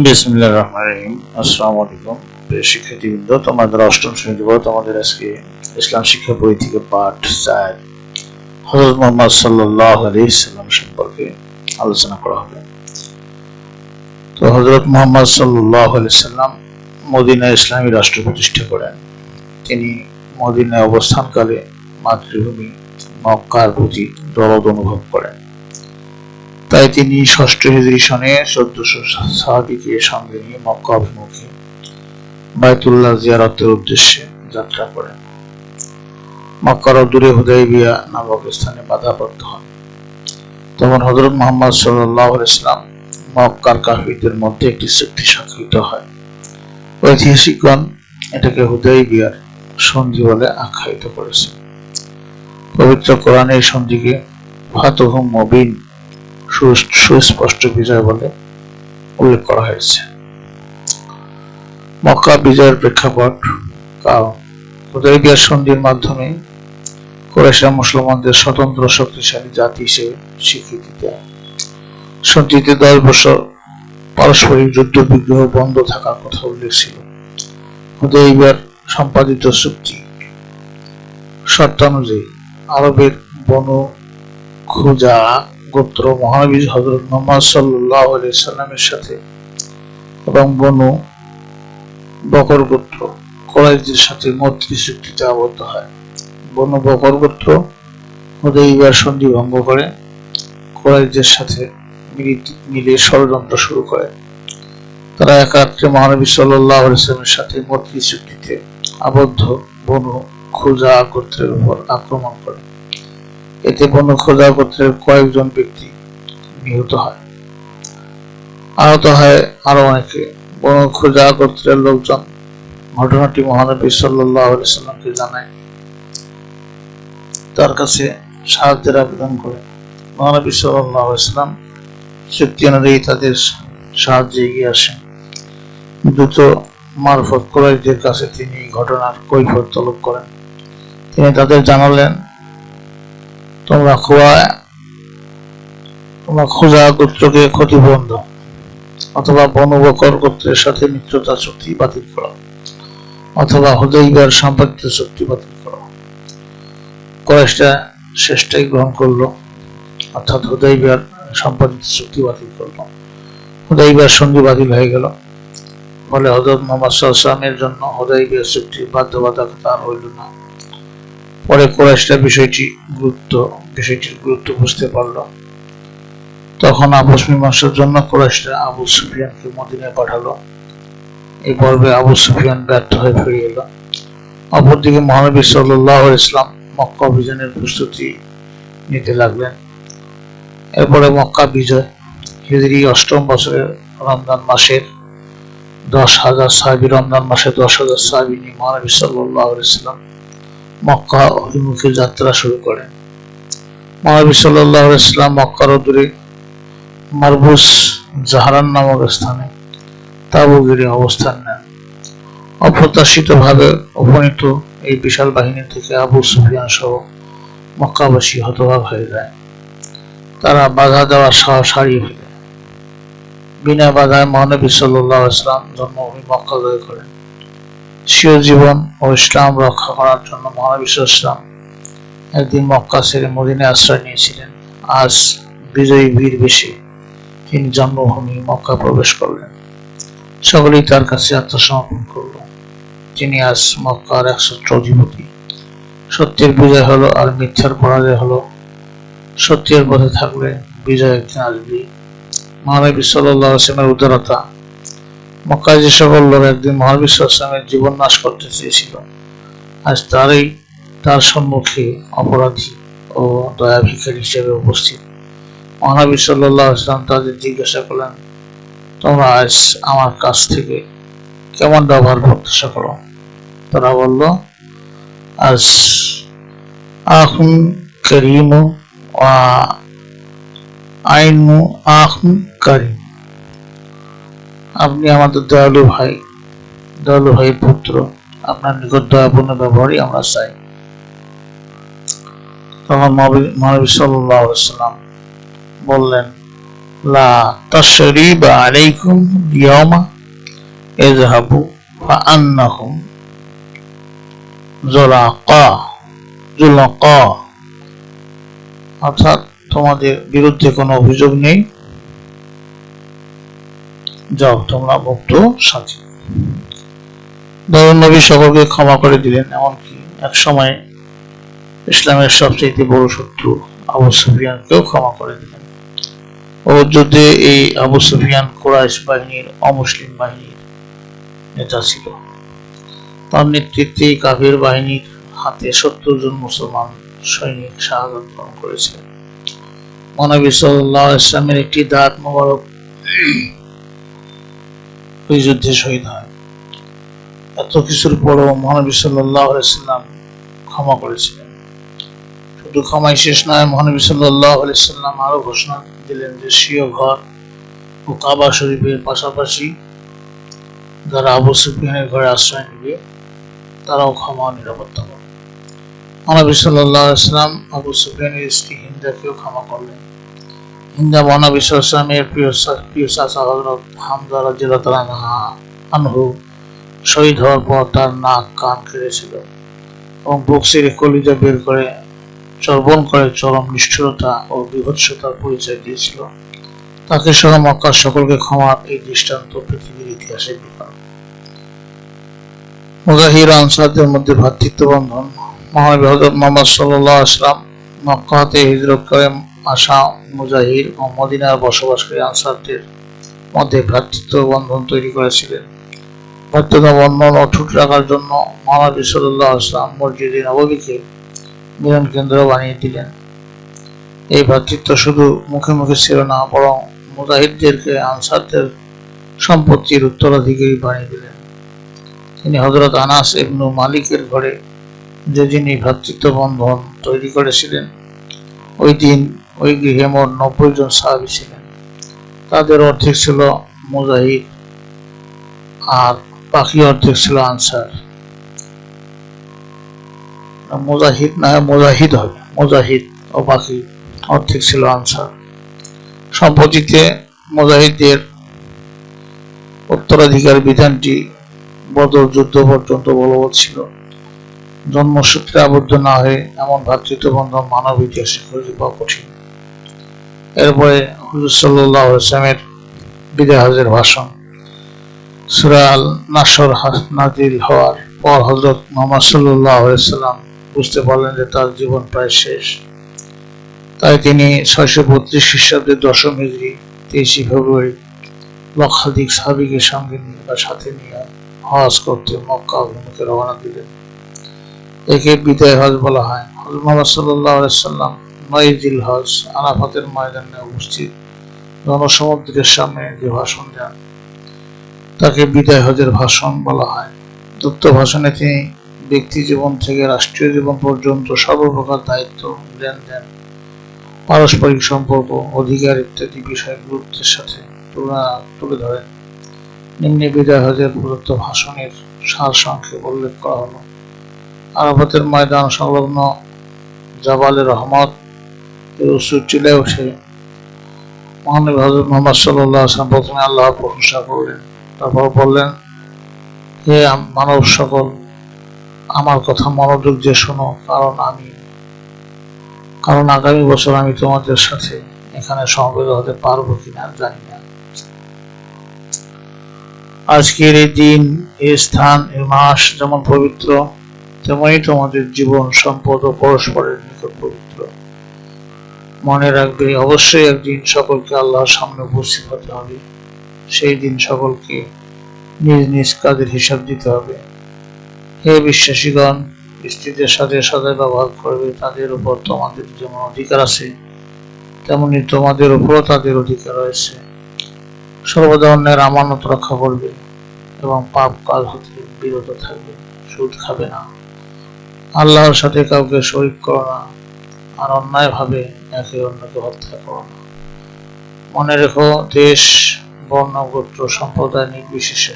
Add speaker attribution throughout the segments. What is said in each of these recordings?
Speaker 1: বিসমিল্লাহির রহমানির রহিম। আসসালামু আলাইকুম প্রিয় শিক্ষার্থীবৃন্দ, তোমাদের অষ্টম শ্রেণীতে পড়ো। তোমাদের আজকে ইসলাম শিক্ষা বই থেকে পাঠ 4 হযরত মুহাম্মদ সাল্লাল্লাহু আলাইহি ওয়াসাল্লাম সম্পর্কে আলোচনা করা হবে। তো হযরত মুহাম্মদ সাল্লাল্লাহু আলাইহি ওয়াসাল্লাম মদিনায় ইসলামী রাষ্ট্র প্রতিষ্ঠা করেন। তিনি মদিনায় অবস্থানকালে মাতৃভূমি মক্কার প্রতি দরদ অনুভব করেন। তাই তিনি ষষ্ঠ হিজরি সনে 1400 সাহাবীকে সঙ্গে নিয়ে মক্কা অভিমুখে বায়তুল্লাহ জিয়ারতের উদ্দেশ্যে যাত্রা করেন। মক্কার দূরে হুদাইবিয়া নামক স্থানে বাধাপ্রাপ্ত হন। তখন হযরত মুহাম্মদ সাল্লাল্লাহু আলাইহি ওয়াসাল্লাম মক্কার কাফিরদের মধ্যে একটি চুক্তি স্বাক্ষরিত হয়। ঐতিহাসিকগণ এটাকে হুদাইবিয়ার সন্ধি বলে আখ্যায়িত করেছেন। পবিত্র কোরআনে এই সন্ধিকে ফাতহুম মুবিন, সুস্পষ্ট বিজয় বলে উল্লেখ করা হয়েছে। মক্কা বিজয়ের প্রেক্ষাপট কারণ হুদাইবিয়ার সন্ধির মাধ্যমে কুরাইশরা মুসলমানদের স্বতন্ত্র শক্তিশালী জাতি হিসেবে স্বীকৃতি দেয়। সন্ধিতে 10 বছর পারস্পরিক যুদ্ধ বিগ্রহ বন্ধ থাকার কথা উল্লেখ ছিল। হুদাইবিয়ার সম্পাদিত চুক্তি শর্তানুযায়ী আরবের বনু খুজা গোত্র মহানবী হযরত মুহাম্মদ সাল্লাল্লাহু আলাইহি ওয়াসাল্লামের সাথে এবং বনু বকর গোত্র কুরাইশদের সাথে মৈত্রী চুক্তিতে আবদ্ধ হয়। বনু বকর গোত্র হুদাইবিয়ার সন্ধি ভঙ্গ করে কুরাইশদের সাথে মিলে ষড়যন্ত্র শুরু করে। তারা একাত্রে মহানবী সাল্লাল্লাহু আলাইহি ওয়াসাল্লামের সাথে মৈত্রী চুক্তিতে আবদ্ধ বনু খুজা গোত্রের উপর আক্রমণ করে। এতে বনু খুজা গোত্রের কয়েকজন ব্যক্তি নিহত হয়, আহত হয় আরো অনেকে। বনু খুজা গোত্রের লোকজন ঘটনাটি মহানবী সাল্লাল্লাহু আলাইহি ওয়াসাল্লামকে জানায়, তার কাছে সাহায্যের আবেদন করে। মহানবী সাল্লাল্লাহু আলাইহি ওয়াসাল্লাম চুক্তি অনুযায়ী তাদের সাহায্যে এগিয়ে আসেন। দ্রুত মারফত কুরাইশদের কাছে তিনি ঘটনার কৈফিয়ত তলব করেন। তিনি তাদের জানালেন, তোমরা খুজা গোত্রকে ক্ষতিপূরণ দাও, অথবা বনু বকর গোত্রের সাথে মিত্রতা চুক্তি বাতিল করো, অথবা হুদাইবিয়ার সম্পাদিত চুক্তি বাতিল করো। কুরাইশরা শেষটাই গ্রহণ করলো, অর্থাৎ হুদাইবিয়ার সম্পাদিত চুক্তি বাতিল করলো। হুদাইবিয়ার সন্ধি বাতিল হয়ে গেল। ফলে হযরত মুহাম্মদ সাল্লাল্লাহু আলাইহি ওয়াসাল্লামের জন্য হুদাইবিয়ার চুক্তির বাধ্যবাধকতা আর রইল না। পরে কুরাইশরা বিষয়টির গুরুত্ব বুঝতে পারল। তখন আপস মীমাংসার জন্য কুরাইশরা আবু সুফিয়ানকে মদিনায় পাঠালো। এই পর্বে আবু সুফিয়ান ব্যর্থ হয়ে ফিরে এলো। অপরদিকে মহানবী সাল্লাল্লাহু আলাইহি ওয়াসাল্লাম মক্কা অভিযানের প্রস্তুতি নিতে লাগলেন। এরপরে মক্কা বিজয়। হিজরি 8ম বছরের রমজান মাসের 10,000 সাহাবী রমজান মাসে 10,000 সাহাবী নিয়ে মহানবী সাল্লাল্লাহু আলাইহি ওয়াসাল্লাম মক্কা অভিমুখে যাত্রা শুরু করেন। মহানবী সাল্লাল্লাহু আলাইহি ওয়াসাল্লাম মক্কার দূরে মারবুস জাহরান নামক স্থানে তাঁবু গেড়ে অবস্থান নেন। অপ্রত্যাশিতভাবে উপনীত এই বিশাল বাহিনী থেকে আবু সুফিয়ান সহ মক্কাবাসী হতবাক হয়ে যায়। তারা বাধা দেওয়ার সাহস হারিয়ে ফেলে। বিনা বাধায় মহানবী সাল্লাল্লাহু আলাইহি ওয়াসাল্লাম জন্মভূমি মক্কা জয় করেন। স্বীয় জীবন ও ইসলাম রক্ষা করার জন্য মহানবী সাল্লাল্লাহু আলাইহি ওয়াসাল্লাম একদিন মক্কা ছেড়ে মদিনায় আশ্রয় নিয়েছিলেন। আজ বিজয়ী বীর বেশে তিনি জন্মভূমি মক্কা প্রবেশ করলেন। সকলেই তার কাছে আত্মসমর্পণ করল। তিনি আজ মক্কার একছত্র অধিপতি। সত্যের বিজয় হলো আর মিথ্যার পরাজয় হলো। সত্যের পথে থাকলে বিজয় একদিন আসবে। মহানবী সাল্লাল্লাহু আলাইহি ওয়াসাল্লামের উদারতা। মক্কায় যে সকল লোক একদিন মহানবী সাল্লাল্লাহু আলাইহি ওয়াসাল্লামের জীবন নাশ করতে চেয়েছিল, আজ তার সম্মুখে অপরাধী ও দয়া ভিখারী হিসেবে উপস্থিত। মহানবী সাল্লাল্লাহু আলাইহি ওয়াসাল্লাম তাদের জিজ্ঞাসা করলেন, তোমরা আজ আমার কাছ থেকে কেমন ব্যবহার প্রত্যাশা করো? তারা বলল, আজ আখুন কারীম ওয়া আইনু আখুন কারীম। আপনি আমাদের দয়ালু ভাইয়ের পুত্র, আপনার নিকট দয়াপূর্ণ ব্যবহারই আমরা চাই। তখন মহানবী সাল্লাল্লাহু আলাইহি ওয়াসাল্লাম বললেন, লা তাশরিবা আলাইকুম ইয়াওমা ইযহাবু ফাআন্নাহুম জুলাকা, অর্থাৎ তোমাদের বিরুদ্ধে কোনো অভিযোগ নেই, যাও তোমরা মুক্ত সাথী। ধরুন নবী সকলকে ক্ষমা করে দিলেন, এমনকি এক সময় ইসলামের সবচেয়ে বড় শত্রু আবু সুফিয়ানকেও ক্ষমা করে দিলেন। ও যুদ্ধে এই আবু সুফিয়ান কুরাইশ বাহিনীর অমুসলিম বাহিনীর নেতা ছিল। তার নেতৃত্বে কাফির বাহিনীর হাতে 70 জন মুসলমান সৈনিক শাহাদাত বরণ করেছিলেন। নবী সাল্লাল্লাহু আলাইহি ওয়াসাল্লামের একটি দাঁত মোবারক ওই যুদ্ধে শহীদ হয়। এত কিছুর পরও মহানবী সাল্লাল্লাহু আলাইহি ওয়াসাল্লাম ক্ষমা করেছিলেন। শুধু ক্ষমাই শেষ নয়, মহানবী সাল্লাল্লাহু আলাইহি ওয়াসাল্লাম আরো ঘোষণা দিলেন যে স্বীয় ঘর ও কাবা শরীফের পাশাপাশি যারা আবু সুফিয়ানের ঘরে আশ্রয় নেবে তারাও ক্ষমা ও নিরাপত্তা পাবে। মহানবী সাল্লাল্লাহু আলাইহি ওয়াসাল্লাম আবু সুফিয়ানের স্ত্রী হিন্দাকেও ক্ষমা করলেন। হিন্দা মহানবী সাল্লাল্লাহু আলাইহি ওয়াসাল্লামের প্রিয় চাচা হযরত হামজা রাদিয়াল্লাহু আনহু শহীদ হওয়ার পর তার নাক কান কেটেছিল এবং বুক ছিঁড়ে কলিজা বের করে চর্বণ করে চরম নিষ্ঠুরতা ও বীভৎসতার পরিচয় দিয়েছিল। তাকে সহ মক্কার সকলকে ক্ষমার এই দৃষ্টান্ত পৃথিবীর ইতিহাসে বিরল। মুজাহির আনসারদের মধ্যে ভ্রাতৃত্ব বন্ধন। মহানবী হযরত মুহাম্মদ সাল্লাল্লাহু আলাইহি ওয়াসাল্লাম মক্কা হতে হিজরত করে আসা মুজাহির ও মদিনায় বসবাসকারী আনসারদের মধ্যে ভ্রাতৃত্ব বন্ধন তৈরি করেছিলেন। ভ্রাতৃত্ব বন্ধন অটুট রাখার জন্য মহানবী সাল্লাল্লাহু আলাইহি ওয়াসাল্লাম মসজিদে নববীকে মিলন কেন্দ্র বানিয়ে দিলেন। এই ভ্রাতৃত্ব শুধু মুখে মুখে ছিল না, বরং মুজাহিদদেরকে আনসারদের সম্পত্তির উত্তরাধিকারী বানিয়ে দিলেন। তিনি হযরত আনাস ইবনু মালিকের ঘরে যে যিনি ভ্রাতৃত্ব বন্ধন তৈরি করেছিলেন, ওই দিন ওই গৃহে মোট 90 জন সাহাবী ছিলেন। তাদের অর্ধেক ছিল মুজাহিদ আর বাকি অর্ধেক ছিল আনসার। মুজাহিদ না মুজাহিদ হবে, মুজাহিদ ও বাকি অর্ধেক ছিল আনসার। সম্পত্তিতে মুজাহিদদের উত্তরাধিকার বিধানটি বদর যুদ্ধ পর্যন্ত বলবৎ ছিল। জন্মসূত্রে আবদ্ধ না হয়ে এমন ভ্রাতৃত্ব বন্ধন মানব ইতিহাসে খুঁজে পাওয়া কঠিন। এরপরে হুজুর সাল্লাল্লাহু আলাইহি ওয়াসাল্লামের বিদায় হজের ভাষণ। সূরা আল নাসর নাযিল হওয়ার পর হযরত মুহাম্মদ সাল্লাল্লাহু আলাইহি ওয়াসাল্লাম বুঝতে পারলেন যে তার জীবন প্রায় শেষ। তাই তিনি 632 খ্রিস্টাব্দের 10ম হিজরি 23 ফেব্রুয়ারি লক্ষাধিক সাহাবীকে সঙ্গে নিয়ে বা সাথে নিয়ে হজ করতে মক্কা অভিমুখে রওনা দিলেন। একে বিদায় হজ বলা হয়। হযরত মুহাম্মদ সাল্লাল্লাহু আলাইহি ওয়াসাল্লাম 9 জিলহজ আরাফাতের ময়দানে উপস্থিত জনসমুদ্রের সামনে যে ভাষণ দেন তাকে বিদায় হজের ভাষণ বলা হয়। উক্ত ভাষণে তিনি ব্যক্তি জীবন থেকে রাষ্ট্রীয় জীবন পর্যন্ত সর্বপ্রকার দায়িত্ব, লেনদেন, পারস্পরিক সম্পর্ক, অধিকার ইত্যাদি বিষয় গুরুত্বের সাথে তুলে ধরেন। নিম্নে বিদায় হজের প্রদত্ত ভাষণের সারসংক্ষেপ উল্লেখ করা হলো। আরাফাতের ময়দান সংলগ্ন জাবালে রহমত এর উঁচু টিলায় উঠে মহানবী হযরত মুহাম্মদ সাল্লাল্লাহু আলাইহি ওয়াসাল্লাম প্রথমে আল্লাহর প্রশংসা করলেন, তারপর বললেন, হে মানব সকল, আমার কথা মনোযোগ দিয়ে শোনো, কারণ আগামী বছর আমি তোমাদের সাথে এখানে সমবেত হতে পারবো কিনা জানি না। আজকের এই দিন, এই স্থান, এই মাস যেমন পবিত্র, তেমনি তোমাদের জীবন, সম্পদ ও পরস্পরের নিকট পবিত্র। মনে রাখবে, অবশ্যই একদিন সকলকে আল্লাহর সামনে উপস্থিত হতে হবে। সেই দিন সকলকে নিজ নিজ কাজের হিসাব দিতে হবে। হে বিশ্বাসীগণ, স্ত্রীদের সাথে সদাই ব্যবহার করবে। তাদের উপর তোমাদের যেমন অধিকার আছে তেমনি তোমাদের উপরও তাদের অধিকার রয়েছে। সর্বদা অন্যের আমানত রক্ষা করবে এবং পাপ কাজ হতে বিরত থাকবে। সুদ খাবে না, আল্লাহর সাথে কাউকে শরীক করো না, আর অন্যায় ভাবে একে অন্যকে হত্যা করো না। মনে রেখো, দেশ, বর্ণ, গোত্র, সম্প্রদায় নির্বিশেষে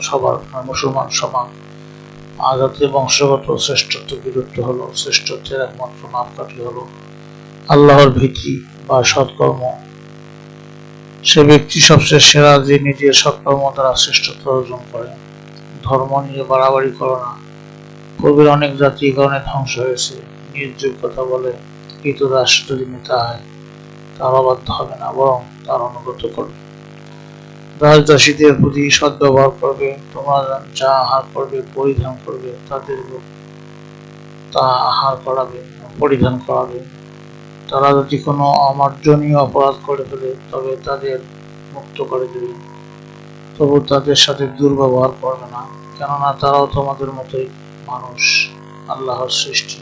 Speaker 1: সবার মুসলমান সমান। আজাতে বংশগত শ্রেষ্ঠত্ব বিরুদ্ধ হলো, শ্রেষ্ঠত্বের একমাত্র মাপকাঠি হলো আল্লাহর ভীতি বা সৎকর্ম। সে ব্যক্তি সবচেয়ে সেরা যে নিজের সৎকর্ম দ্বারা শ্রেষ্ঠত্ব অর্জন করে। ধর্ম নিয়ে বাড়াবাড়ি করো না। পূর্বের অনেক জাতি এই কারণে ধ্বংস হয়েছে। নিজ যোগ্যতা বলে কৃতদাস যদি নেতা হয়, তার অবাধ্য হবে না, বরং তার অনুগত করবে। দাস-দাসীদের প্রতি সদ্ব্যবহার করবে। তোমরা যা আহার করবে, পরিধান করবে, তাদের তা আহার করাবে, পরিধান করাবে। তারা যদি কোনো অমার্জনীয় অপরাধ করে ফেলে, তবে তাদের মুক্ত করে দেবে। তবু তাদের সাথে দুর্ব্যবহার করবে না, কেননা তারাও তোমাদের মতোই মানুষ, আল্লাহর সৃষ্টি।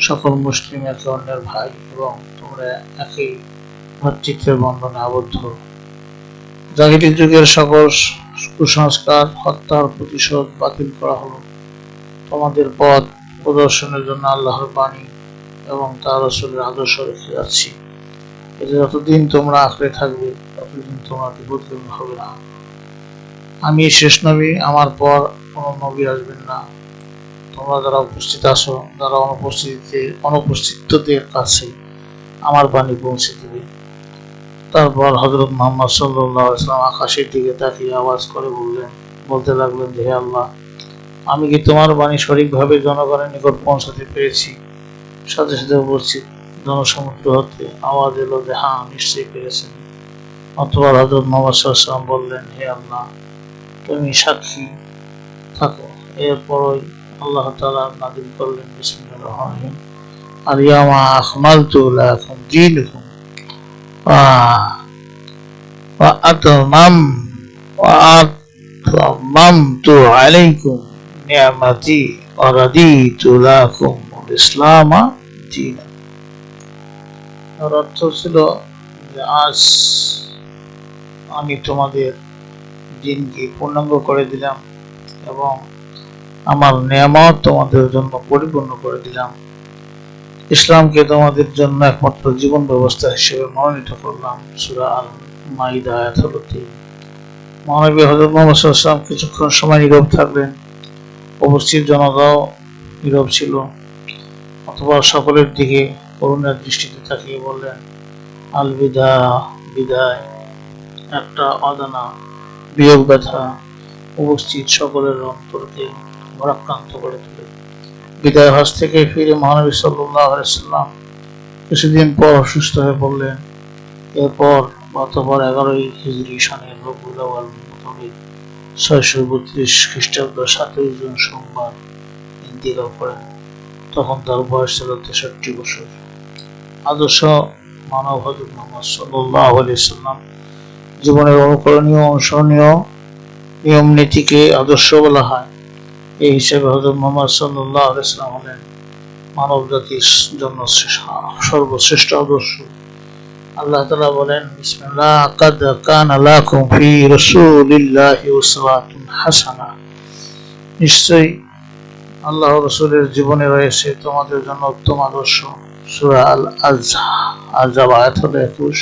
Speaker 1: সকল মুসলিম একে অন্যের ভাই এবং তোমরা একই ভ্রাতৃত্বের বন্ধনে আবদ্ধ। জাহিলি যুগের সকল কুসংস্কার, হত্যার প্রতিশোধ বাতিল করা হলো। তোমাদের পথ প্রদর্শনের জন্য আল্লাহর বাণী এবং তার রাসূলের আদর্শ রেখে যাচ্ছি। এতে যতদিন তোমরা আঁকড়ে থাকবে, ততদিন তোমরা বিপদগ্রস্ত হবে না। আমি শেষ নবী, আমার পর কোনো নবী আসবেন না। তোমরা যারা উপস্থিত আছো, যারা অনুপস্থিতদের কাছে আমার বাণী পৌঁছে দেবে। তারপর হযরত মুহাম্মদ সাল্লাল্লাহু আলাইহি ওয়াসাল্লাম আকাশের দিকে তাকিয়ে আওয়াজ করে বলতে লাগলেন যে, হে আল্লাহ, আমি কি তোমার বাণী সঠিকভাবে জনগণের নিকট পৌঁছাতে পেরেছি? সাথে সাথে উপস্থিত জনসমুদ্র হতে আওয়াজ এলো যে, হ্যাঁ, নিশ্চয়ই পেরেছেন। অতঃপর হযরত মুহাম্মদ সাল্লাল্লাহু আলাইহি ওয়াসাল্লাম বললেন, হে আল্লাহ, তুমি সাক্ষী থাকো। এরপরই আল্লাহ তাআলা নাযিল করলেন, বিসমিল্লাহির রহমানির রহিম, আল ইয়াওমা আকমালতু লাকুম দীনাকুম ওয়া আতমামতু আলাইকুম নি'মাতি ওয়া রাদিতু লাকুম আল ইসলাম দীনান। এর অর্থ ছিল যে আজ আমি তোমাদের দিনকে পূর্ণাঙ্গ করে দিলাম এবং আমার নেয়ামত তোমাদের জন্য পরিপূর্ণ করে দিলাম। ইসলামকে তোমাদের জন্য একমাত্র জীবন ব্যবস্থা হিসেবে মনোনীত করলাম। সূরা আল মাইদা আয়াত হলো 3। মহানবী হযরত মুহাম্মদ সাল্লাল্লাহু আলাইহি ওয়াসাল্লাম কিছুক্ষণ সময় নীরব থাকলেন। উপস্থিত জনতাও নীরব ছিল। অথবা সকলের দিকে করুণার দৃষ্টিতে তাকিয়ে বললেন, আল বিদায়। একটা অজানা বিয়োগ ব্যথা উপস্থিত সকলের অন্তরকে ভারাক্রান্ত করে তোলে। বিদায় হজ থেকে ফিরে মহানবী সাল্লাল্লাহু আলাইহি ওয়াসাল্লাম কিছুদিন পর অসুস্থ হয়ে পড়লেন। এরপর অতঃপর 11 হিজরি সনের রবিউল আউয়াল মোতাবেক 632 খ্রিস্টাব্দ 7 জুন সোমবার ইন্তিকাল করেন। তখন তার বয়স ছিল 63 বছর। আদর্শ মানব হযরত মুহাম্মদ সাল্লাল্লাহু আলাইহি ওয়াসাল্লাম জীবনের অনুকরণীয়, অনুসরণীয় নিয়ম নীতিকে আদর্শ বলা হয়। এই হিসেবে হযরত মুহাম্মদ সাল্লাল্লাহু আলাইহি ওয়াসাল্লাম হলেন মানব জাতির জন্য সর্বশ্রেষ্ঠ আদর্শ। আল্লাহ তাআলা বলেন, বিসমিল্লাহ, কাদ কানা লাকুম ফি রাসূলিল্লাহি উসওয়াতুন হাসানাহ। নিশ্চয়ই আল্লাহ রাসূলের জীবনে রয়েছে তোমাদের জন্য উত্তম আদর্শ। সূরা আল আহজাব আয়াত হলো 21।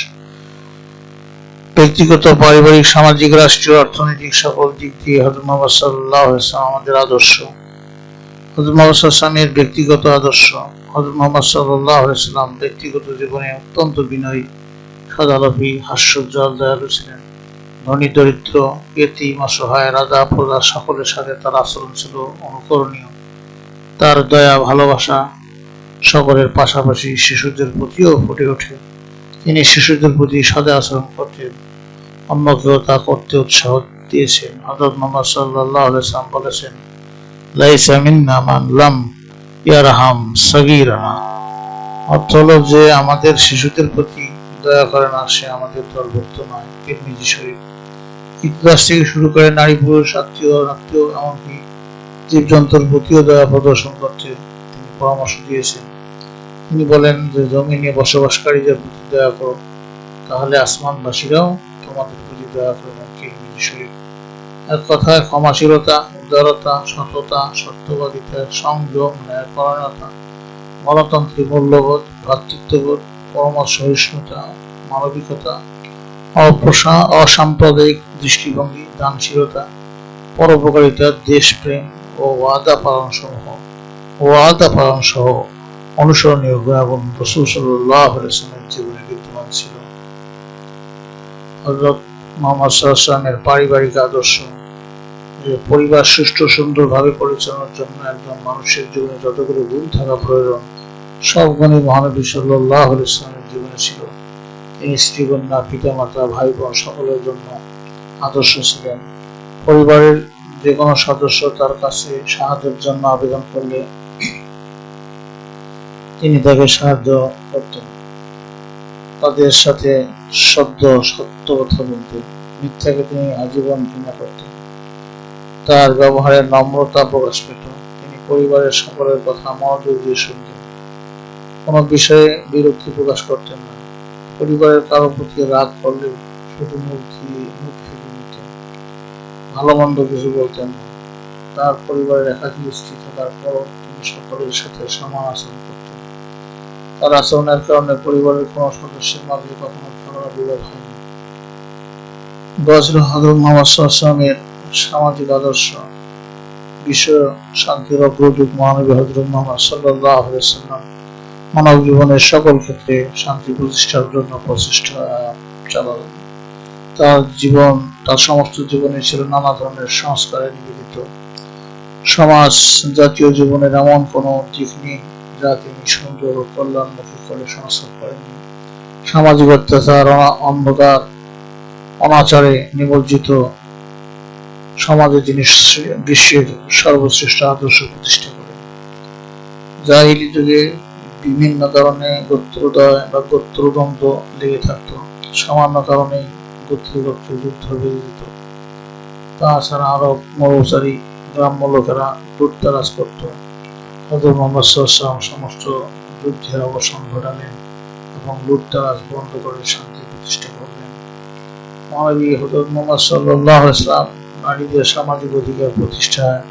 Speaker 1: ব্যক্তিগত, পারিবারিক, সামাজিক, রাষ্ট্রীয়, অর্থনৈতিক সকল দিক দিয়ে হযরত মুহাম্মদ সাল্লাল্লাহু আলাইহি ওয়াসাল্লাম আমাদের আদর্শ। হযরত মুহাম্মদ সাল্লাল্লাহু আলাইহি ওয়াসাল্লামের ব্যক্তিগত আদর্শ। হযরত মুহাম্মদ সাল্লাল্লাহু আলাইহি ওয়াসাল্লাম ব্যক্তিগত জীবনে অত্যন্ত বিনয়ী, সদালাপী, হাস্যোজ্জ্বল, দয়ালু ছিলেন। ধনী দরিদ্র, ইতিম, অসহায়, রাজা প্রজা সকলের সাথে তার আচরণ ছিল অনুকরণীয়। তার দয়া ভালোবাসা সকলের পাশাপাশি শিশুদের প্রতিও ফুটে ওঠে। তিনি শিশুদের প্রতি সদয় আচরণ করতেন, অন্যকেও তা করতে উৎসাহ দিয়েছেন। হযরত মুহাম্মদ সাল্লাল্লাহু আলাইহি ওয়াসাল্লাম বলেছেন, লাইসা মিন্না মান লাম ইয়ারহাম সাগীরানা। অর্থ হলো যে আমাদের শিশুদের প্রতি দয়া করে না, সে আমাদের দলভুক্ত নয়। তিরমিজি শরীফ। কৃতদাস থেকে শুরু করে নারী পুরুষ, আত্মীয় এমনকি জীবজন্তুর প্রতিও দয়া প্রদর্শন করতে তিনি পরামর্শ দিয়েছেন। তিনি বলেন যে জমিনে বসবাসকারীদের প্রতি দয়া করো, তাহলে আসমানবাসীরাও তোমাদের প্রতি দয়া করবেন। তিরমিজি শরীফ। এক কথায় ক্ষমাশীলতা, উদারতা, সততা, সত্যবাদিতা, সংযম, ন্যায়পরায়ণতা, গণতান্ত্রিক মূল্যবোধ, ভ্রাতৃত্ববোধ, পরম সহিষ্ণুতা, মানবিকতা, অসাম্প্রদায়িক দৃষ্টিভঙ্গি, দানশীলতা, পরোপকারিতা, দেশপ্রেম ও ওয়াদা পালন সহ অনুসরণীয় গুণাগুণ রাসূল সাল্লাল্লাহু আলাইহি ওয়াসাল্লামের জীবনে বিদ্যমান ছিল। হযরত মুহাম্মদ সাল্লাল্লাহু আলাইহি ওয়াসাল্লামের পারিবারিক আদর্শ, যে পরিবার সুষ্ঠু সুন্দরভাবে পরিচালনার জন্য একজন মানুষের জীবনে যতগুলো গুণ থাকা প্রয়োজন সব গুণই মহানবী সাল্লাল্লাহু আলাইহি ওয়াসাল্লামের জীবনে ছিল। তিনি স্ত্রী, কন্যা, পিতা মাতা, ভাই বোন সকলের জন্য আদর্শ ছিলেন। পরিবারের যে কোনো সদস্য তার কাছে সাহায্যের জন্য আবেদন করলে তিনি তাকে সাহায্য করতেন। তাদের সাথে সত্য কথা বলতেন। মিথ্যাকে তিনি আজীবন ঘৃণা করতেন। তার ব্যবহারে নম্রতা প্রকাশ পেত। তিনি পরিবারের সকলের কথা মনোযোগ দিয়ে শুনতেন। কোনো বিষয়ে বিরক্তি প্রকাশ করতেন না। পরিবারের কারো প্রতি রাগ করলে শুধু মুখ ফিরিয়ে নিতেন। ভালো মন্দ কিছু বলতেন না। তার পরিবারের একাকী স্ত্রী থাকার পরও তিনি সকলের সাথে সমান আচরণ করতেন। তার আচরণের কারণে পরিবারের কোনো সদস্যের মাঝে কখনো ঝগড়া বিবাদ হয়নি। হযরত মুহাম্মদ সাল্লাল্লাহু আলাইহি ওয়াসাল্লামের সামাজিক আদর্শ, বিশ্ব শান্তির অগ্রদূত মহানবী হযরত মুহাম্মদ সাল্লাল্লাহু আলাইহি ওয়াসাল্লাম মানব জীবনের সকল ক্ষেত্রে শান্তি প্রতিষ্ঠার জন্য প্রচেষ্টা চালালেন। তার সমস্ত জীবনে ছিল নানা ধরনের সংস্কারে নিবেদিত। সমাজ জাতীয় জীবনের এমন কোনো দিক নেই যা তিনি সুন্দর ও কল্যাণমুখী করে সংস্কার করেননি। সামাজিক অত্যাচার, অন্ধকার, অনাচারে নিমজ্জিত সমাজে তিনি বিশ্বের সর্বশ্রেষ্ঠ আদর্শ প্রতিষ্ঠা করেন। জাহিলি যুগে বিভিন্ন কারণে গোত্রদ্বয় বা গোত্রদ্বন্দ্ব লেগে থাকত। সামান্য কারণে গোত্রে যুদ্ধ বেড়ে যেত। তাছাড়া আরব মৌচারী গ্রাম্য লোকেরা লুটতরাজ করত। হযরত মুহাম্মদ সাল্লাল্লাহু আলাইহি ওয়াসাল্লাম সমস্ত যুদ্ধের অবসান ঘটালেন এবং লুটতরাজ বন্ধ করে শান্তি প্রতিষ্ঠা করলেন। মহানবী হযরত মুহাম্মদ সাল্লাল্লাহু আলাইহি ওয়াসাল্লাম নারীদের সামাজিক অধিকার প্রতিষ্ঠায়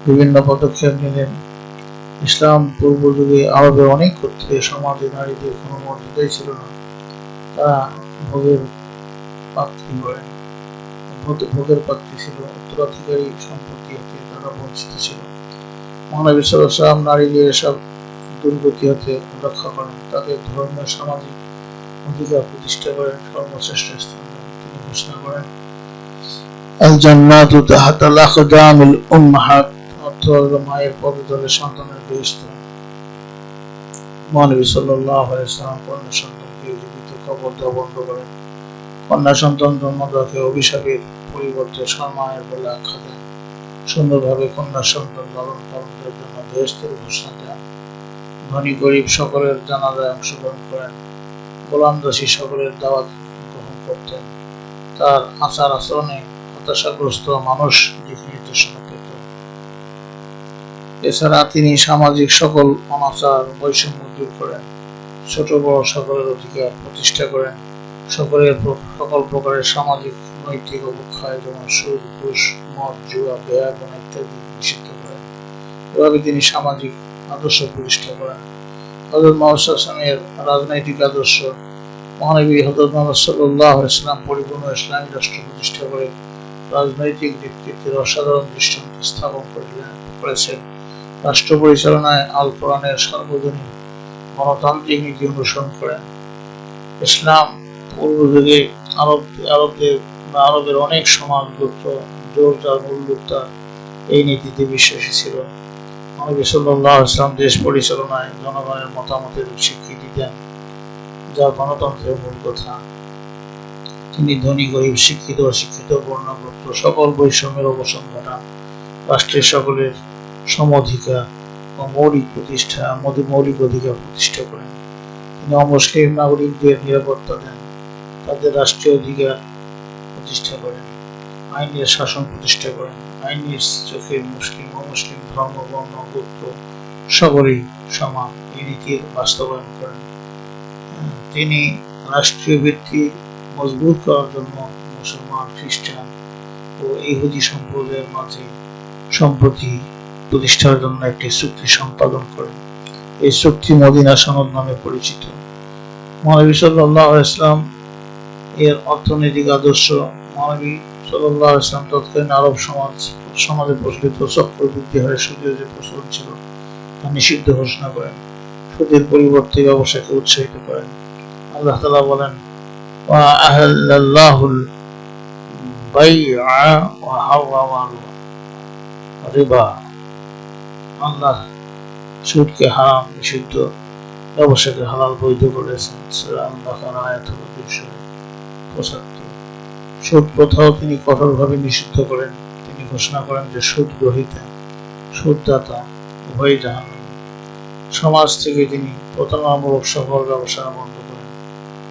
Speaker 1: বিভিন্ন পদক্ষেপ নিলেন। ইসলাম পূর্ব যুগে আরবের অনেক ক্ষেত্রে সমাজে নারীদের কোনো মর্যাদাই ছিল না। তারা ভোগের পাত্রী ছিল। উত্তরাধিকারী সম্পত্তি হতে তারা বঞ্চিত ছিল। মহানবী সাল্লাল্লাহু আলাইহি ওয়াসাল্লাম নারীদের এসব দুর্গতি হতে রক্ষা করেন। তাদের ধর্মীয় সামাজিক অধিকার প্রতিষ্ঠা করেন। সর্বশ্রেষ্ঠ স্থান তিনি ঘোষণা করেন, আল জান্নাতু তাহতাল আকদামিল উম্মাহাত, অর্থ হলো মায়ের পদতলে সন্তানের বেহেশত। মহানবী সাল্লাল্লাহু আলাইহি ওয়াসাল্লাম কন্যা সন্তানকে জীবিত কবর দেওয়া বন্ধ করেন। কন্যা সন্তান জন্মদাকে অভিশাপের পরিবর্তে সম্মানের বলে আখ্যা দেন। সুন্দরভাবে কন্যা সন্তান লালন পালনের জন্য বেহেশতের ঘোষণা দেন। ধনী গরিব সকলের জানাজায় অংশগ্রহণ করেন। গোলাম দাসী সকলের দাওয়াত গ্রহণ করতেন। তার আচার আচরণে হতাশাগ্রস্ত মানুষ দিক নির্দেশনা পেত। এছাড়া তিনি সামাজিক সকল অনাচার বৈষম্য দূর করেন। ছোট বড় সকলের অধিকার প্রতিষ্ঠা করেন। সকল প্রকারের সামাজিক নৈতিক অবক্ষয় যেমন সুদ, ঘুষ, মদ, জুয়া, বেহায়াপনা ইত্যাদি নিষিদ্ধ করেন। এভাবে তিনি সামাজিক আদর্শ প্রতিষ্ঠা করেন। হযরত মুহাম্মদ সাল্লাল্লাহু আলাইহি ওয়াসাল্লামের রাজনৈতিক আদর্শ, মহানবী হযরত মুহাম্মদ সাল্লাল্লাহু আলাইহি ওয়াসাল্লাম পরিপূর্ণ ইসলামী রাষ্ট্র প্রতিষ্ঠা করে রাজনৈতিক নেতৃত্বের অসাধারণ দৃষ্টান্ত স্থাপন করেছেন। রাষ্ট্র পরিচালনায় আল কোরআনের সার্বজনীন গণতান্ত্রিক নীতি অনুসরণ করেন। ইসলাম পূর্ব যুগে আরবের অনেক সমাজ গোত্র জোরদার মূল্যোক্তার এই নীতিতে বিশ্বাসী ছিল। নবী সাল্লাল্লাহু আলাইহি ওয়াসাল্লাম দেশ পরিচালনায় জনগণের মতামতের স্বীকৃতি দেন, যা গণতন্ত্রের মূল কথা। তিনি ধনী গরিব, শিক্ষিত অশিক্ষিত, বর্ণ গোত্র সকল বৈষম্যের অবসান ঘটান। রাষ্ট্রের সকলের সম অধিকার ও মৌলিক অধিকার প্রতিষ্ঠা করেন। তিনি অমুসলিম নাগরিকদের নিরাপত্তা দেন। তাদের রাষ্ট্রীয় অধিকার প্রতিষ্ঠা করেন। আইনের শাসন প্রতিষ্ঠা করেন। আইনের চোখে মুসলিম অমুসলিম ধর্ম, বর্ণ, গোত্র সকলেই সমান এই নীতির বাস্তবায়ন করেন। তিনি রাষ্ট্রীয় ভিত্তি মজবুত করার জন্য মুসলমান, খ্রিস্টান ও ইহুদি সম্প্রদায়ের মাঝে সম্প্রতি প্রতিষ্ঠার জন্য একটি চুক্তি সম্পাদন করেন। এই চুক্তি মদিনা সনদ নামে পরিচিত। মহানবী সাল্লাল্লাহু আলাইহি ওয়াসাল্লাম এর অর্থনৈতিক আদর্শ, মহানবী সাল্লাল্লাহু আলাইহি ওয়াসাল্লাম তৎকালীন আরব সমাজে প্রচলিত চক্রবৃদ্ধি হারে সুদের যে প্রচলন ছিল তা নিষিদ্ধ ঘোষণা করেন। সুদের পরিবর্তে ব্যবসাকে উৎসাহিত করেন। আল্লাহ তাআলা বলেন, ওয়া আহাল্লাল্লাহুল বাইআ ওয়া হারামাল রিবা, আল্লাহ সুদকে হারাম নিষিদ্ধ, ব্যবসাকে হালাল বৈধ করেছেন। সূরা আল-বাকারা আয়াত 275। সুদ প্রথাও তিনি কঠোরভাবে নিষিদ্ধ করেন। তিনি ঘোষণা করেন যে সুদ গ্রহীতা, সুদদাতা উভয়ই জাহান্নামী। সমাজ থেকে তিনি প্রতারণামূলক সকল ব্যবসা বন্ধ করেন।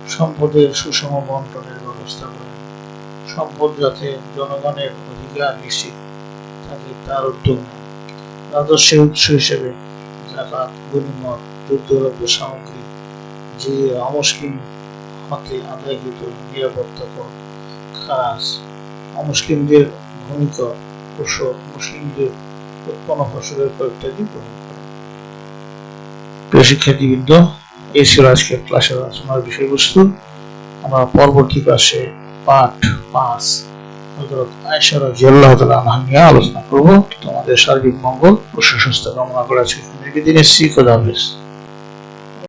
Speaker 1: সম্পদের সুষম বন্টনের ব্যবস্থা করেন। সম্পদ যাতে জনগণের অধিকার নিশ্চিত থাকে তার উদ্যোগ নেন। রাজস্বের উৎস হিসেবে যাকাত, গনিমত, যুদ্ধদ্রব্য সামগ্রী, যে অমুসলিম হতে আদায়কৃত নিরাপত্তা কর, খারাজ, অমুসলিমদের ভূমিকর, মুসলিমদের উৎপন্ন ফসলের কর ইত্যাদি গ্রহণ করেন। প্রিয় শিক্ষার্থীবৃন্দ, এই ছিল আজকের ক্লাসের আলোচনার বিষয়বস্তু। আমরা পরবর্তী ক্লাসে পাঠ 5 হযরত আয়েশা রাদিয়াল্লাহু তাআলা আনহা নিয়ে আলোচনা করব। তোমাদের সার্বিক মঙ্গল ও সুস্বাস্থ্য কামনা করে আজকে বিদায় নিচ্ছি। খোদা হাফেজ।